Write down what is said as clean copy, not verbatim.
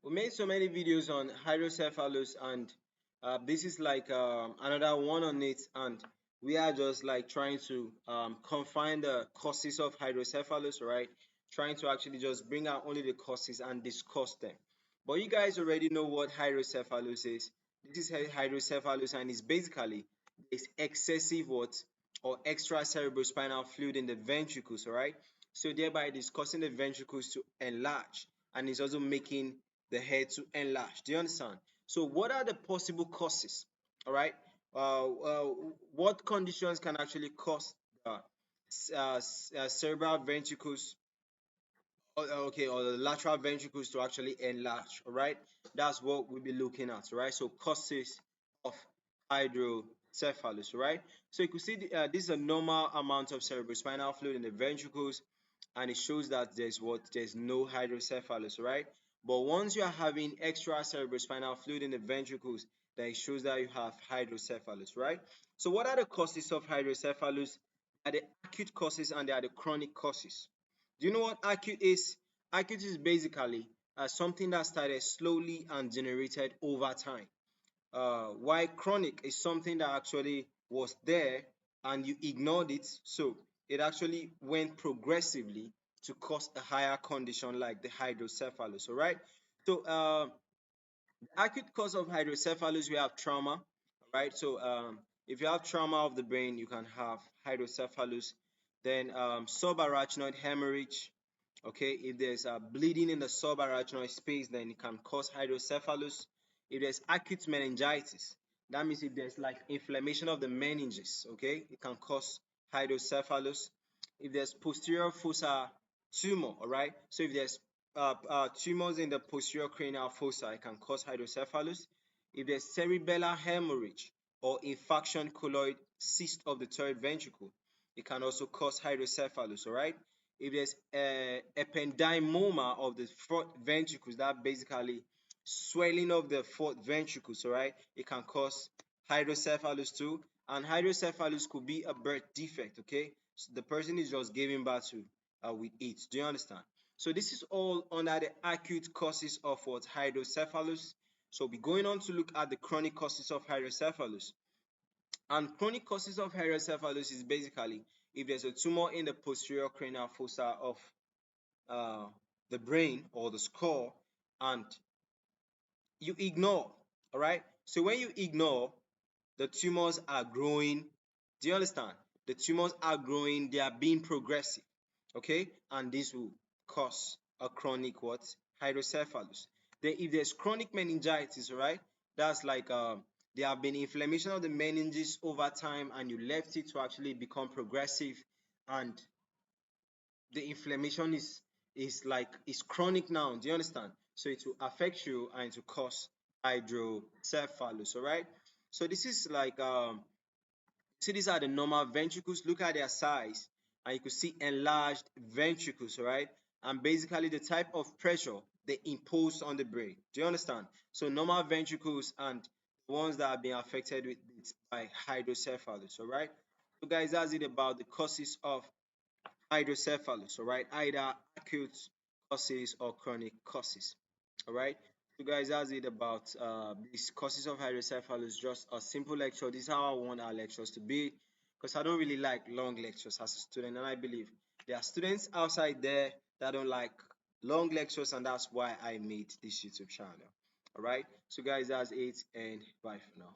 We made so many videos on hydrocephalus, and this is like another one on it, and we are just like trying to confine the causes of hydrocephalus, right? Trying to actually just bring out only the causes and discuss them. But you guys already know what hydrocephalus is. This is hydrocephalus, and it's basically it's excessive what or extra cerebrospinal fluid in the ventricles, all right? So thereby it is causing the ventricles to enlarge, and it's also making the head to enlarge. Do you understand? So what are the possible causes? All right. What conditions can actually cause cerebral ventricles, or the lateral ventricles to actually enlarge? All right. That's what we'll be looking at. All right. So causes of hydrocephalus. All right. So you can see this is a normal amount of cerebrospinal fluid in the ventricles, and it shows that there's no hydrocephalus, right? But once you are having extra cerebrospinal fluid in the ventricles, then it shows that you have hydrocephalus, right? So what are the causes of hydrocephalus? Are the acute causes and they are the chronic causes. Do you know what acute is? Acute is basically something that started slowly and generated over time. Why chronic is something that actually was there and you ignored it, so it actually went progressively to cause a higher condition like the hydrocephalus. All right. So the acute cause of hydrocephalus, we have trauma. All right. So if you have trauma of the brain, you can have hydrocephalus. Then subarachnoid hemorrhage. Okay, if there's bleeding in the subarachnoid space, then it can cause hydrocephalus. If there's acute meningitis, that means if there's like inflammation of the meninges, okay, it can cause hydrocephalus. If there's posterior fossa tumor, all right, so if there's tumors in the posterior cranial fossa, it can cause hydrocephalus. If there's cerebellar hemorrhage or infarction colloid cyst of the third ventricle, it can also cause hydrocephalus, all right? If there's ependymoma of the fourth ventricles, that basically swelling of the fourth ventricles, all right, it can cause hydrocephalus too. And hydrocephalus could be a birth defect, okay? So the person is just giving birth to with it. Do you understand? So this is all under the acute causes of what hydrocephalus. So we're going on to look at the chronic causes of hydrocephalus. And chronic causes of hydrocephalus is basically if there's a tumor in the posterior cranial fossa of uh, the brain or the skull, and you ignore, all right? So when you ignore, the tumors are growing. Do you understand? The tumors are growing, they are being progressive, okay? And this will cause a chronic what? Hydrocephalus. Then if there's chronic meningitis, all right, that's like there have been inflammation of the meninges over time and you left it to actually become progressive, and the inflammation is chronic now. Do you understand? So it will affect you and to cause hydrocephalus. All right. So this is like see, these are the normal ventricles. Look at their size, and you can see enlarged ventricles. All right. And basically the type of pressure they impose on the brain. Do you understand? So normal ventricles and the ones that have been affected with it by hydrocephalus. All right. So guys, that's it about the causes of hydrocephalus, all right? Either acute causes or chronic causes, all right? So guys, that's it about these causes of hydrocephalus. Just a simple lecture. This is how I want our lectures to be, because I don't really like long lectures as a student, and I believe there are students outside there that don't like long lectures, and that's why I made this YouTube channel. All right. So guys, that's it, and bye for now.